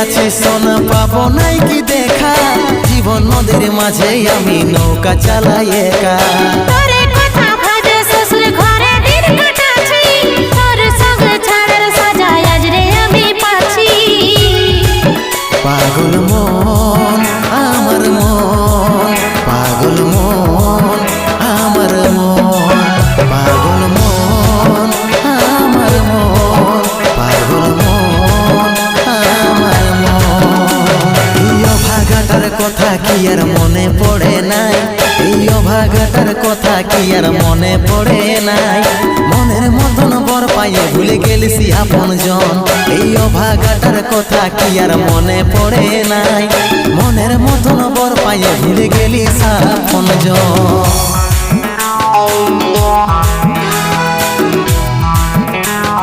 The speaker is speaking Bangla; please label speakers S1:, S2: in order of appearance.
S1: আছি সোনা পাবো নাই কি দেখা, জীবন নদীর মাঝে আমি নৌকা চালাই একা।
S2: তোরে কথা ভাবে শ্বশুর ঘরে দিন কাটাছি, তোর সঙ্গে ছাড়ার সাজা আজ রে আমি পাচ্ছি।
S1: পাগল মন আমার মন, পাগল মন আমার মন, পাগল মন আমার মন, পাগল মন আমার মন। এই অভাগাটার কথা কি আর মনে পড়ে নাই, এই অভাগাটার কথা কি আর মনে পড়ে নাই। মনের মতন বর পাইয়ে ভুলে গেলিসি আপন জন, এই অভাগাটার কথা কি আর মনে পড়ে নাই। মনের মতন বর পাইয়ে ভুলে গেলিস আপন জন।